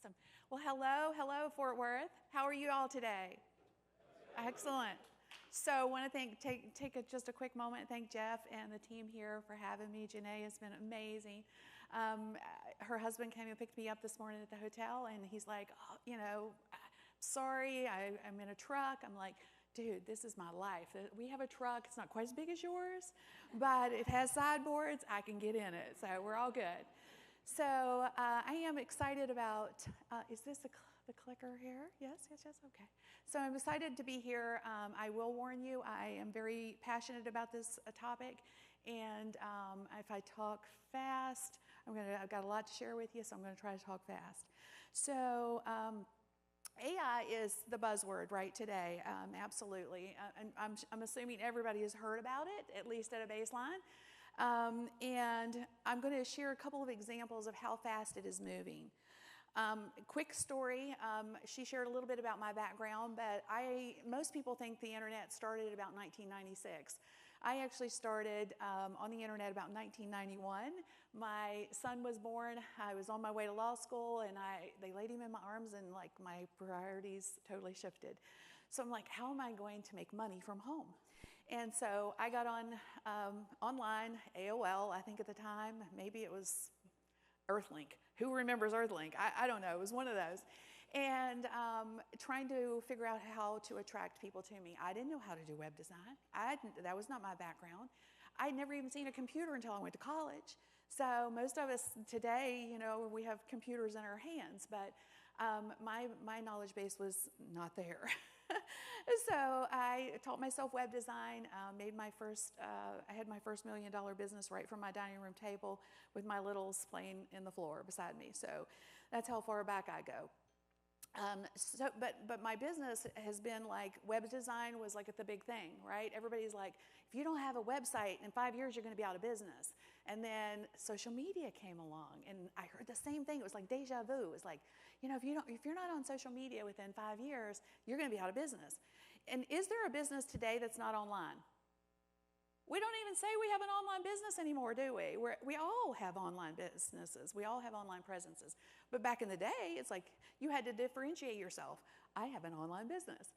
Awesome. Well, hello, Fort Worth. How are you all today? Excellent. So I want to take just a quick moment and thank Jeff and the team here for having me. Janae has been amazing. Her husband came and picked me up this morning at the hotel, and he's like, oh, sorry, I'm in a truck. I'm like, dude, this is my life. We have a truck. It's not quite as big as yours, but it has sideboards. I can get in it, so we're all good. So I am excited about, is this the clicker here? Yes, okay. So I'm excited to be here. I will warn you, I am very passionate about this topic, and if I talk fast, I've got a lot to share with you, so I'm going to try to talk fast. So AI is the buzzword right today, absolutely. I'm assuming everybody has heard about it, at least at a baseline. And I'm going to share a couple of examples of how fast it is moving. Quick story, she shared a little bit about my background, but most people think the internet started about 1996. I actually started on the internet about 1991. My son was born, I was on my way to law school, and they laid him in my arms, and like my priorities totally shifted. So I'm like, how am I going to make money from home? And so I got on online, AOL, I think at the time, maybe it was Earthlink. Who remembers Earthlink? I don't know, it was one of those. And trying to figure out how to attract people to me. I didn't know how to do web design. That was not my background. I'd never even seen a computer until I went to college. So most of us today, we have computers in our hands, but my knowledge base was not there. So I taught myself web design, I had my first $1 million business right from my dining room table with my littles playing in the floor beside me. So that's how far back I go. But my business has been like, web design was like the big thing, right? Everybody's like, if you don't have a website, in 5 years, you're going to be out of business. And then social media came along, and I heard the same thing. It was like deja vu. It was like, if you're not on social media within 5 years, you're going to be out of business. And is there a business today that's not online? We don't even say we have an online business anymore, do we? We all have online businesses. We all have online presences. But back in the day, it's like you had to differentiate yourself. I have an online business.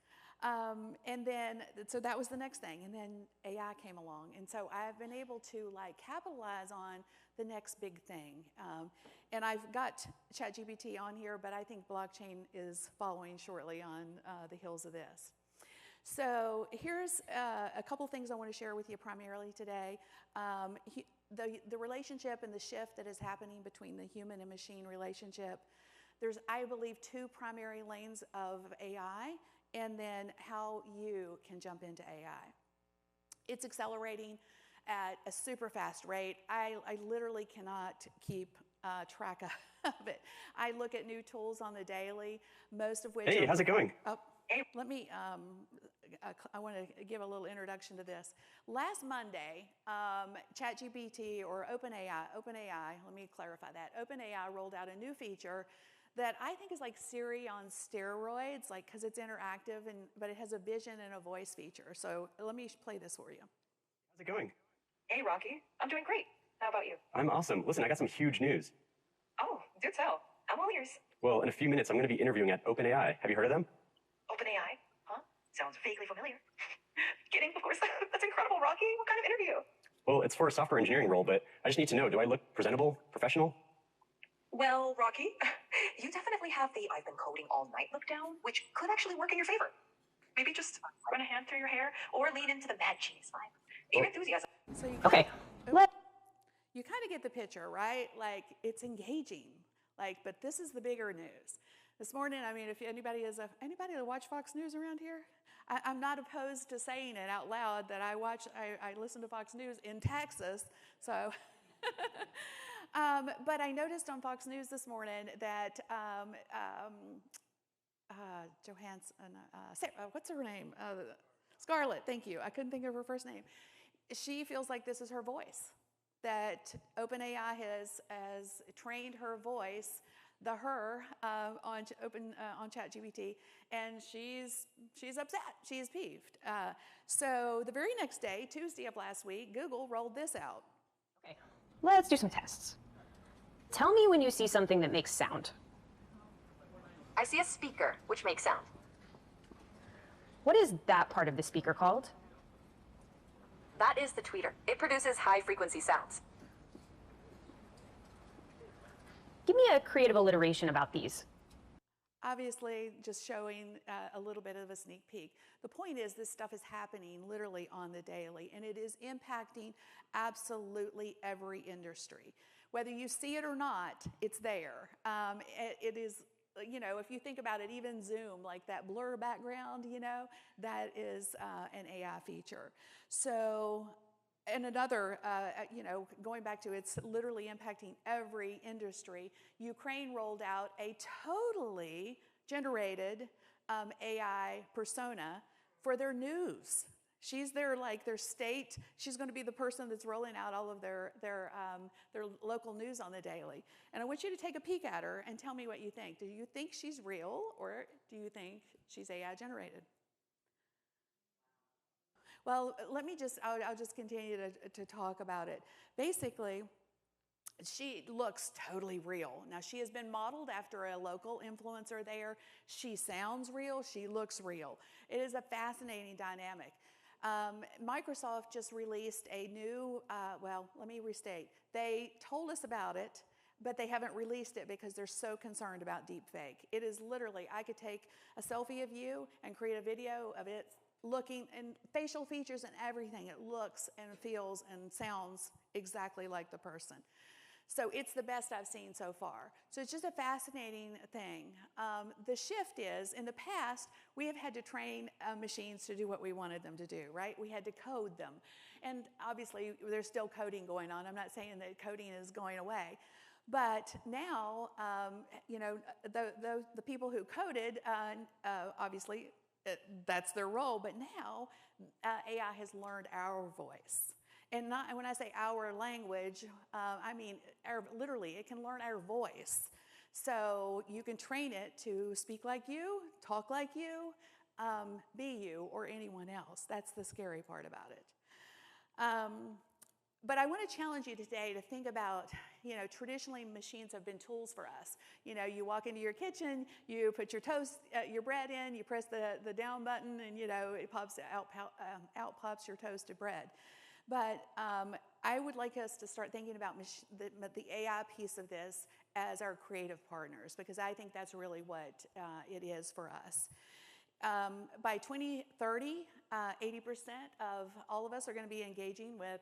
So that was the next thing. And then AI came along. And so I've been able to capitalize on the next big thing. And I've got ChatGPT on here, but I think blockchain is following shortly on the heels of this. So here's a couple things I want to share with you primarily today. The relationship and the shift that is happening between the human and machine relationship. There's, I believe, two primary lanes of AI, and then how you can jump into AI. It's accelerating at a super fast rate. I literally cannot keep track of it. I look at new tools on the daily, most of which Hey, how's it going? Let me, I want to give a little introduction to this. Last Monday, ChatGPT or OpenAI, let me clarify that. OpenAI rolled out a new feature that I think is like Siri on steroids, because it's interactive, but it has a vision and a voice feature. So let me play this for you. How's it going? Hey, Rocky. I'm doing great. How about you? I'm awesome. Listen, I got some huge news. Oh, do tell. I'm all ears. Well, in a few minutes, I'm going to be interviewing at OpenAI. Have you heard of them? OpenAI? Huh? Sounds vaguely familiar. Kidding, of course. That's incredible, Rocky. What kind of interview? Well, it's for a software engineering role, but I just need to know, do I look presentable, professional? Well, Rocky, you definitely have the I've been coding all night look down, which could actually work in your favor. Maybe just run a hand through your hair or lean into the mad cheese vibe. Your enthusiasm. So you kind of get the picture, right? It's engaging. But this is the bigger news. This morning, if anybody that watch Fox News around here, I'm not opposed to saying it out loud that I listen to Fox News in Texas. So, but I noticed on Fox News this morning that what's her name? Scarlett. Thank you. I couldn't think of her first name. She feels like this is her voice. That OpenAI has trained her voice, on ChatGPT, and she's upset. She's peeved. So the very next day, Tuesday of last week, Google rolled this out. Okay, let's do some tests. Tell me when you see something that makes sound. I see a speaker, which makes sound. What is that part of the speaker called? That is the tweeter. It produces high-frequency sounds. Give me a creative alliteration about these. Obviously, just showing a little bit of a sneak peek. The point is, this stuff is happening literally on the daily, and it is impacting absolutely every industry. Whether you see it or not, it's there. It is, you know, if you think about it, even Zoom, like that blur background, you know, that is an AI feature. So, and another, you know, going back to it's literally impacting every industry. Ukraine rolled out a totally generated AI persona for their news. She's their state. She's going to be the person that's rolling out all of their local news on the daily. And I want you to take a peek at her and tell me what you think. Do you think she's real, or do you think she's AI generated? Well, let me just, I'll just continue to talk about it. Basically, she looks totally real. Now, she has been modeled after a local influencer there. She sounds real. She looks real. It is a fascinating dynamic. Microsoft just released a new, well, let me restate. They told us about it, but they haven't released it because they're so concerned about deepfake. It is literally, I could take a selfie of you and create a video of it looking, and facial features and everything. It looks and feels and sounds exactly like the person. So it's the best I've seen so far. So it's just a fascinating thing. The shift is, in the past, we have had to train machines to do what we wanted them to do, right? We had to code them. And obviously, there's still coding going on. I'm not saying that coding is going away. But now, you know, the people who coded, obviously, that's their role. But now, AI has learned our voice. And not, when I say our language, I mean literally, it can learn our voice. So you can train it to speak like you, talk like you, be you, or anyone else. That's the scary part about it. But I want to challenge you today to think about, you know, traditionally machines have been tools for us. You know, you walk into your kitchen, you put your toast, your bread in, you press the down button, and, you know, it pops out pops your toasted bread. But I would like us to start thinking about the AI piece of this as our creative partners, because I think that's really what it is for us. By 2030, 80% of all of us are going to be engaging with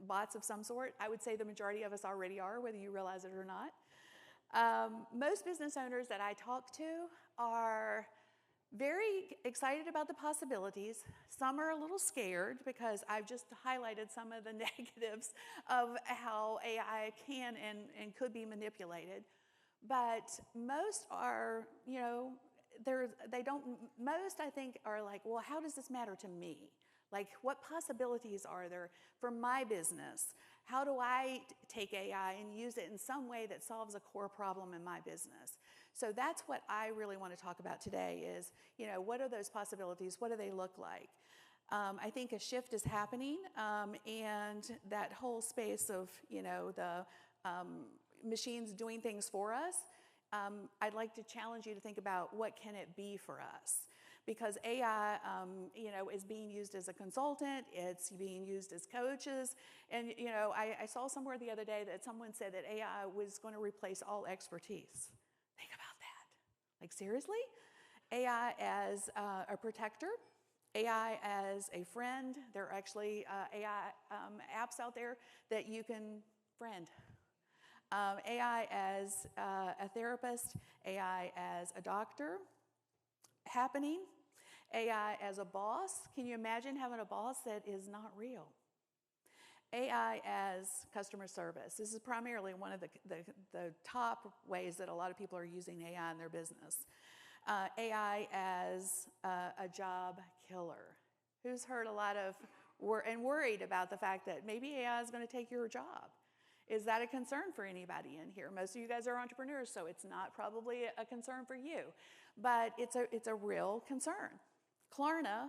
bots of some sort. I would say the majority of us already are, whether you realize it or not. Most business owners that I talk to are very excited about the possibilities. Some are a little scared because I've just highlighted some of the negatives of how AI can and could be manipulated. But most are, you know, most I think are like, well, how does this matter to me? Like, what possibilities are there for my business? How do I take AI and use it in some way that solves a core problem in my business? So that's what I really want to talk about today is, you know, what are those possibilities? What do they look like? I think a shift is happening, and that whole space of, you know, the machines doing things for us, I'd like to challenge you to think about what can it be for us? Because AI, you know, is being used as a consultant, it's being used as coaches, and, you know, I saw somewhere the other day that someone said that AI was going to replace all expertise. Think about that. Like, seriously? AI as a protector, AI as a friend. There are actually AI apps out there that you can friend. AI as a therapist, AI as a doctor, happening. AI as a boss. Can you imagine having a boss that is not real? AI as customer service. This is primarily one of the top ways that a lot of people are using AI in their business. AI as a job killer. Who's heard a lot of and worried about the fact that maybe AI is going to take your job? Is that a concern for anybody in here? Most of you guys are entrepreneurs, so it's not probably a concern for you, but it's a real concern. Klarna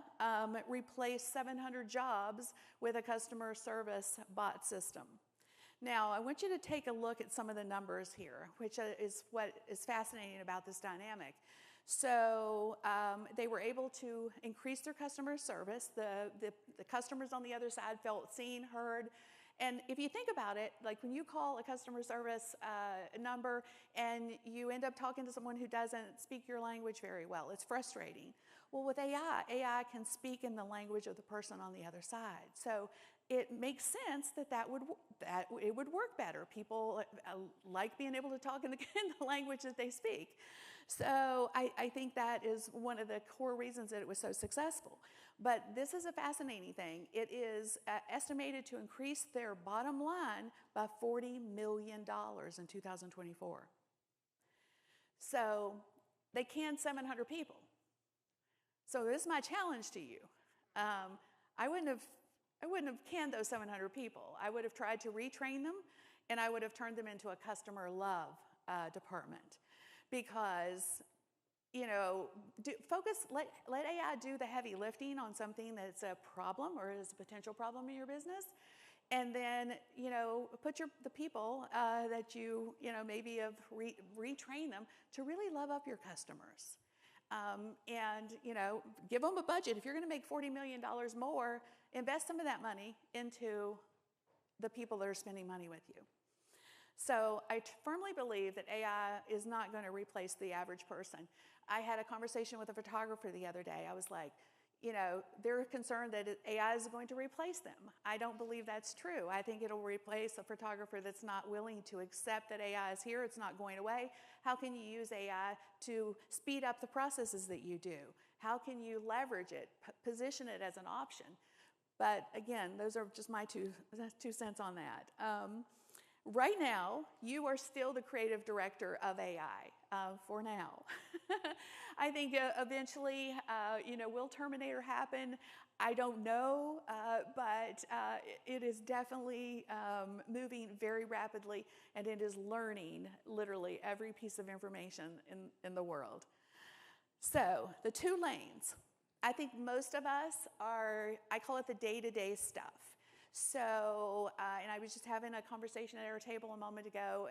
replaced 700 jobs with a customer service bot system. Now, I want you to take a look at some of the numbers here, which is what is fascinating about this dynamic. So they were able to increase their customer service. The customers on the other side felt seen, heard. And if you think about it, like when you call a customer service number and you end up talking to someone who doesn't speak your language very well, it's frustrating. Well, with AI can speak in the language of the person on the other side. So it makes sense that it would work better. People like being able to talk in the language that they speak. So I think that is one of the core reasons that it was so successful. But this is a fascinating thing. It is estimated to increase their bottom line by $40 million in 2024. So they canned 700 people. So this is my challenge to you. I wouldn't have canned those 700 people. I would have tried to retrain them, and I would have turned them into a customer love department. Because, you know, let AI do the heavy lifting on something that's a problem or is a potential problem in your business. And then, you know, put the people that you know, maybe have retrain them to really love up your customers. And, you know, give them a budget. If you're going to make $40 million more, invest some of that money into the people that are spending money with you. So I firmly believe that AI is not going to replace the average person. I had a conversation with a photographer the other day. I was like, you know, they're concerned that AI is going to replace them. I don't believe that's true. I think it'll replace a photographer that's not willing to accept that AI is here. It's not going away. How can you use AI to speed up the processes that you do? How can you leverage it, position it as an option? But again, those are just my two cents on that. Right now, you are still the creative director of AI, for now. I think eventually, you know, will Terminator happen? I don't know, but it is definitely moving very rapidly, and it is learning literally every piece of information in the world. So, the two lanes. I think most of us I call it the day-to-day stuff. So, and I was just having a conversation at our table a moment ago,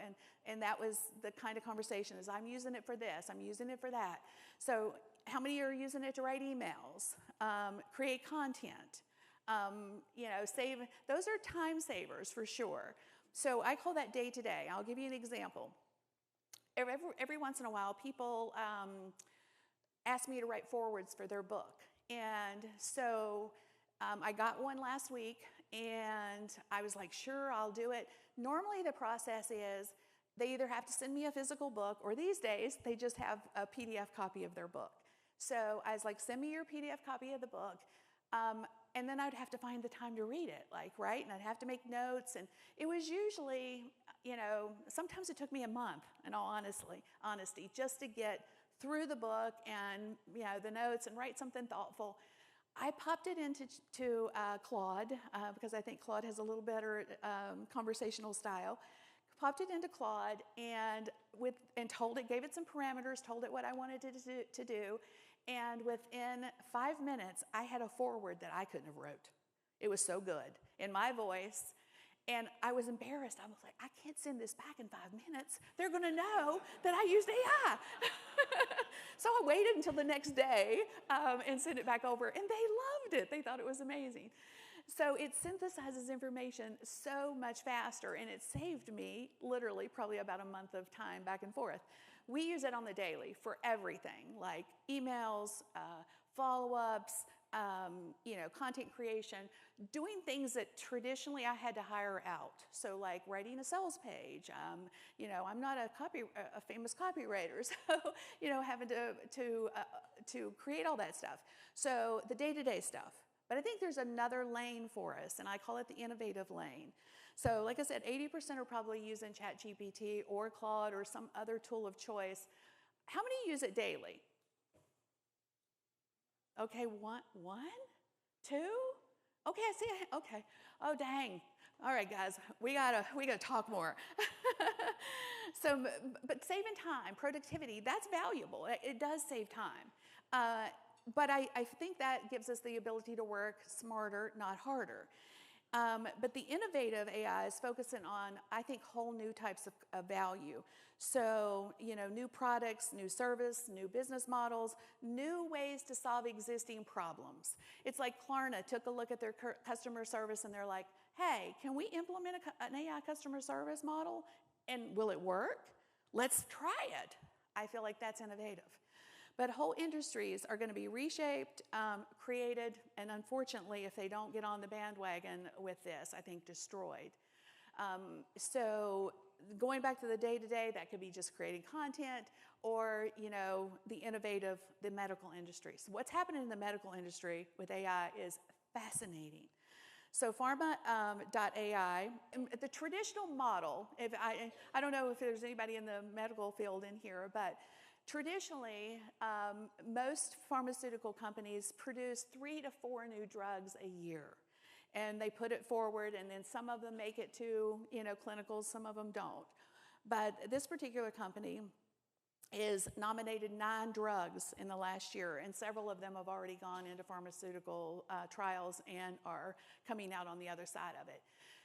and that was the kind of conversation is I'm using it for this, I'm using it for that. So how many are using it to write emails, create content, you know, save? Those are time savers for sure. So I call that day to day. I'll give you an example. Every once in a while, people ask me to write forwards for their book. And so I got one last week, and I was like, sure, I'll do it. Normally the process is they either have to send me a physical book, or these days they just have a PDF copy of their book. So I was like, send me your PDF copy of the book, and then I'd have to find the time to read it, like, right? And I'd have to make notes, and it was usually, you know, sometimes it took me a month, in all honesty, just to get through the book and, you know, the notes and write something thoughtful. I popped it into Claude because I think Claude has a little better conversational style. Popped it into Claude and told it, gave it some parameters, told it what I wanted it to do, and within 5 minutes, I had a foreword that I couldn't have wrote. It was so good in my voice. And I was embarrassed. I was like, I can't send this back in 5 minutes. They're going to know that I used AI. So I waited until the next day and sent it back over. And they loved it. They thought it was amazing. So it synthesizes information so much faster. And it saved me literally probably about a month of time back and forth. We use it on the daily for everything, like emails, follow-ups, you know, content creation, doing things that traditionally I had to hire out. So like writing a sales page, you know, I'm not a famous copywriter, so, you know, having to create all that stuff. So the day-to-day stuff. But I think there's another lane for us, and I call it the innovative lane. So like I said, 80% are probably using ChatGPT or Claude or some other tool of choice. How many use it daily? Okay, one, two? Okay, I see. Okay. Oh, dang. All right, guys, we gotta talk more. So, but saving time, productivity, that's valuable. It does save time. But I think that gives us the ability to work smarter, not harder. But the innovative AI is focusing on, I think, whole new types of value. So, new products, new service, new business models, new ways to solve existing problems. It's like Klarna took a look at their customer service and they're like, hey, can we implement an AI customer service model? And will it work? Let's try it. I feel like that's innovative. But whole industries are going to be reshaped, created, and unfortunately, if they don't get on the bandwagon with this, I think destroyed. So going back to the day-to-day, that could be just creating content or, the innovative, the medical industry. So what's happening in the medical industry with AI is fascinating. So pharma.ai, the traditional model, if I don't know if there's anybody in the medical field in here, but traditionally, most pharmaceutical companies produce 3 to 4 new drugs a year. And they put it forward, and then some of them make it to, clinicals, some of them don't. But this particular company is nominated 9 drugs in the last year, and several of them have already gone into pharmaceutical trials and are coming out on the other side of it.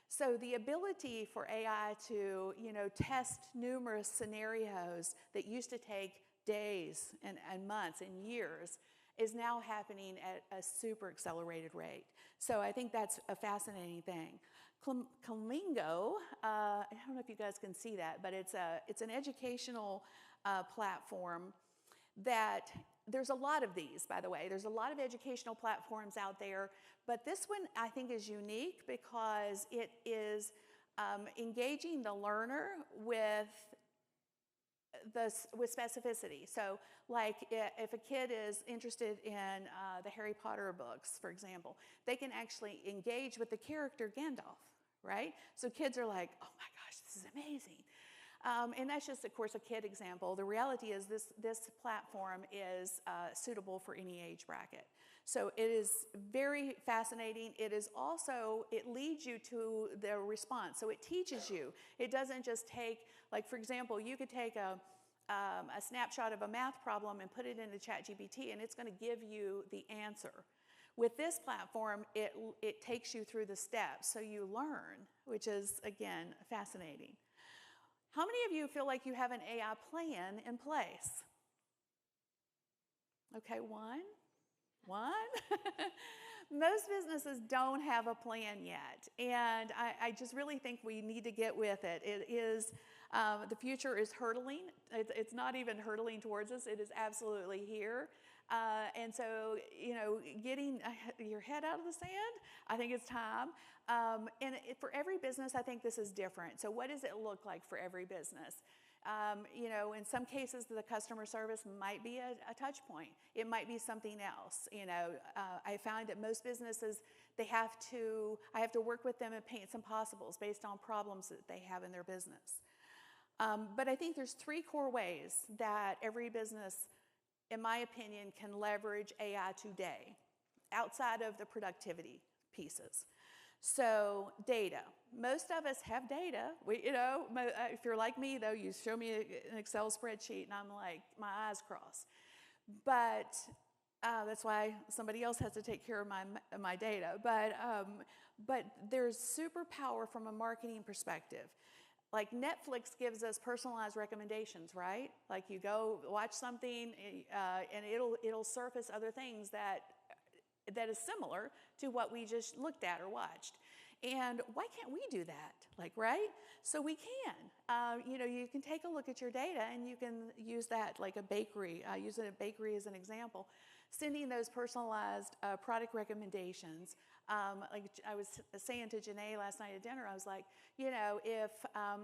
So the ability for AI to, test numerous scenarios that used to take days and months and years is now happening at a super accelerated rate. So I think that's a fascinating thing. Clingo, I don't know if you guys can see that, but it's an educational platform that there's a lot of these, by the way. There's a lot of educational platforms out there, but this one I think is unique because it is engaging the learner with specificity. So like if a kid is interested in the Harry Potter books, for example, they can actually engage with the character Gandalf, right? So kids are like, oh my gosh, this is amazing. And that's just, of course, a kid example. The reality is this platform is suitable for any age bracket. So it is very fascinating. It is also, it leads you to the response. So it teaches you. It doesn't just take, like, for example, you could take a snapshot of a math problem and put it into ChatGPT, and it's going to give you the answer. With this platform, it takes you through the steps, so you learn, which is, again, fascinating. How many of you feel like you have an AI plan in place? Okay, one. Most businesses don't have a plan yet, and I just really think we need to get with it. It is, the future is hurtling. It's not even hurtling towards us. It is absolutely here. And so, getting your head out of the sand, I think it's time. And for every business, I think this is different. So what does it look like for every business? In some cases, the customer service might be a touch point. It might be something else. I find that most businesses, I have to work with them and paint some possibles based on problems that they have in their business. But I think there's 3 core ways that every business, in my opinion, can leverage AI today, outside of the productivity pieces. So data. Most of us have data. If you're like me, though, you show me an Excel spreadsheet, and I'm like, my eyes cross. But that's why somebody else has to take care of my data. But there's superpower from a marketing perspective. Like Netflix gives us personalized recommendations, right? Like you go watch something, and it'll surface other things that is similar to what we just looked at or watched. And why can't we do that? Right? So we can. You can take a look at your data and you can use that like a bakery. Using a bakery as an example. Sending those personalized product recommendations. Like I was saying to Janae last night at dinner, I was like, if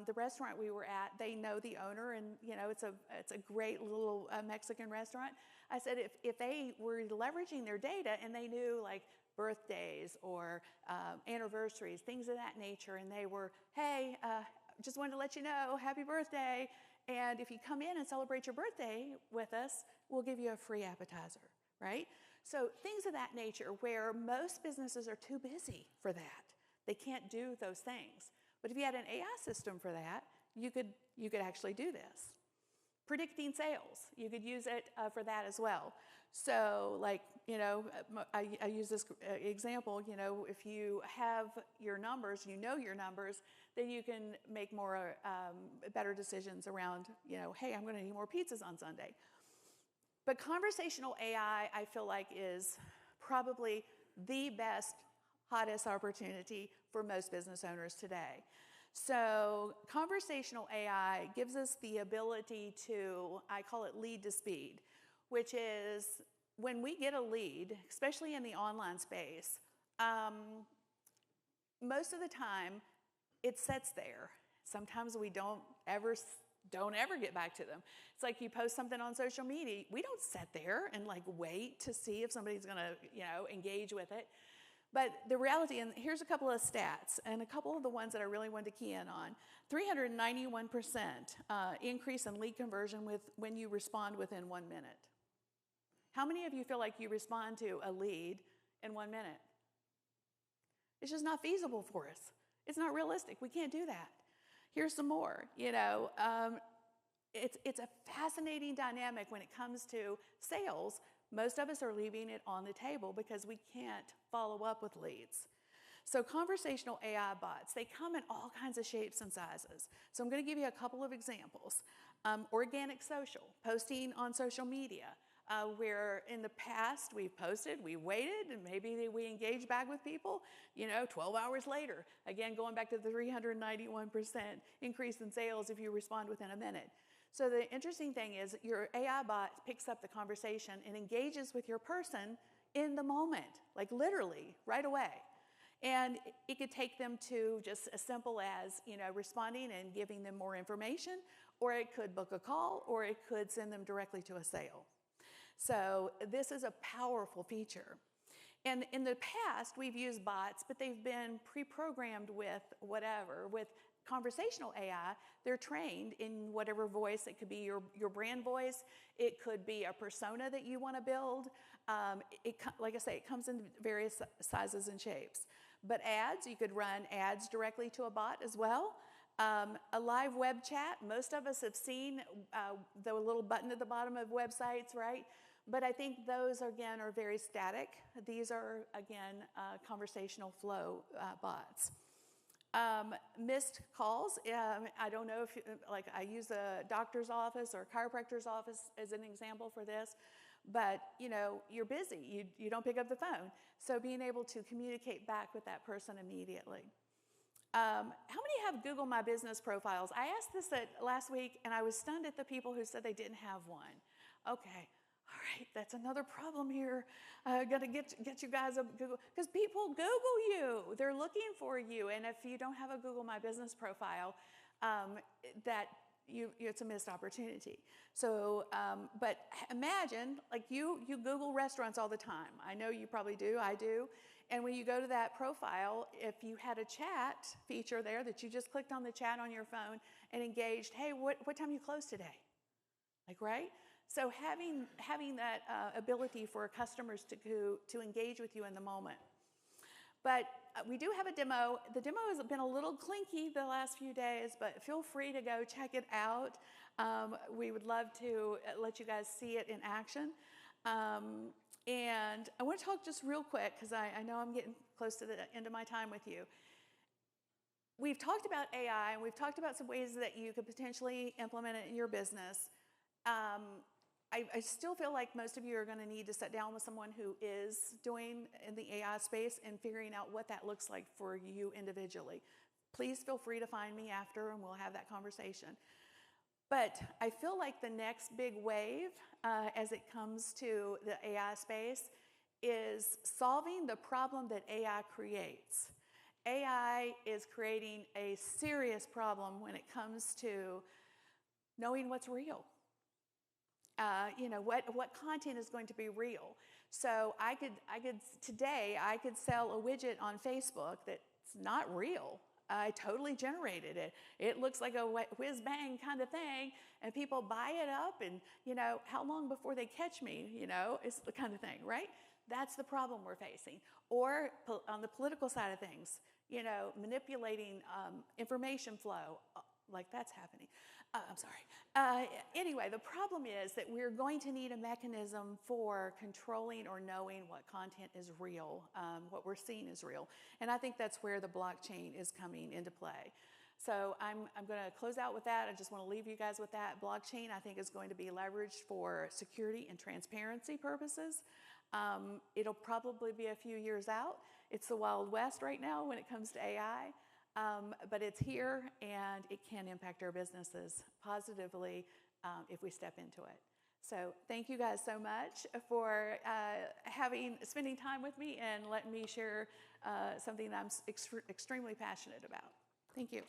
the restaurant we were at, they know the owner, and it's a great little Mexican restaurant. I said if they were leveraging their data and they knew like birthdays or anniversaries, things of that nature, and they were, hey, just wanted to let you know, happy birthday, and if you come in and celebrate your birthday with us, we'll give you a free appetizer, right? So things of that nature where most businesses are too busy for that. They can't do those things. But if you had an AI system for that, you could actually do this. predicting sales. You could use it for that as well. So like, you know, I use this example, you know, if you have your numbers, you know your numbers, then you can make more, better decisions around, you know, hey, I'm going to need more pizzas on Sunday. But conversational AI, I feel like, is probably the best, hottest opportunity for most business owners today. So conversational AI gives us the ability to, I call it lead to speed, which is when we get a lead, especially in the online space, most of the time it sits there. Sometimes we don't ever get back to them. It's like you post something on social media. We don't sit there and like wait to see if somebody's gonna, you know, engage with it. But the reality, and here's a couple of stats, and a couple of the ones that I really wanted to key in on. 391% increase in lead conversion when you respond within 1 minute. How many of you feel like you respond to a lead in 1 minute? It's just not feasible for us. It's not realistic. We can't do that. Here's some more. You know, it's a fascinating dynamic when it comes to sales. Most of us are leaving it on the table because we can't follow up with leads. So conversational AI bots, they come in all kinds of shapes and sizes. So I'm going to give you a couple of examples. Organic social, posting on social media, where in the past we've posted, we waited, and maybe we engaged back with people, you know, 12 hours later. Again, going back to the 391% increase in sales if you respond within a minute. So the interesting thing is your AI bot picks up the conversation and engages with your person in the moment, like literally right away. And it could take them to just as simple as, you know, responding and giving them more information, or it could book a call, or it could send them directly to a sale. So this is a powerful feature. And in the past, we've used bots, but they've been pre-programmed with whatever. With conversational AI, they're trained in whatever voice. It could be your brand voice. It could be a persona that you want to build. Like I say, it comes in various sizes and shapes. But ads, you could run ads directly to a bot as well. A live web chat, most of us have seen the little button at the bottom of websites, right? But I think those, again, are very static. These are, again, conversational flow bots. Missed calls, I don't know if, like I use a doctor's office or a chiropractor's office as an example for this, but you know, you're busy, you don't pick up the phone. So being able to communicate back with that person immediately. How many have Google My Business profiles? I asked this last week and I was stunned at the people who said they didn't have one. Okay. All right, that's another problem here. Got to get you guys a Google, because people Google you. They're looking for you, and if you don't have a Google My Business profile, it's a missed opportunity. So, but imagine, like you Google restaurants all the time. I know you probably do. I do. And when you go to that profile, if you had a chat feature there that you just clicked on the chat on your phone and engaged, hey, what time you close today? Like, right? So having that ability for customers to engage with you in the moment. But we do have a demo. The demo has been a little clinky the last few days, but feel free to go check it out. We would love to let you guys see it in action. And I want to talk just real quick, because I know I'm getting close to the end of my time with you. We've talked about AI, and we've talked about some ways that you could potentially implement it in your business. I still feel like most of you are going to need to sit down with someone who is doing in the AI space and figuring out what that looks like for you individually. Please feel free to find me after and we'll have that conversation. But I feel like the next big wave as it comes to the AI space is solving the problem that AI creates. AI is creating a serious problem when it comes to knowing what's real. You know, what content is going to be real. So today I could sell a widget on Facebook that's not real. I totally generated it. It looks like a whiz bang kind of thing, and people buy it up, and you know, how long before they catch me, you know, it's the kind of thing, right? That's the problem we're facing. Or on the political side of things, you know, manipulating information flow, like that's happening. I'm sorry. Anyway, the problem is that we're going to need a mechanism for controlling or knowing what content is real, what we're seeing is real. And I think that's where the blockchain is coming into play. So I'm going to close out with that. I just want to leave you guys with that. Blockchain, I think, is going to be leveraged for security and transparency purposes. It'll probably be a few years out. It's the Wild West right now when it comes to AI. But it's here, and it can impact our businesses positively if we step into it. So thank you guys so much for spending time with me and letting me share something that I'm extremely passionate about. Thank you.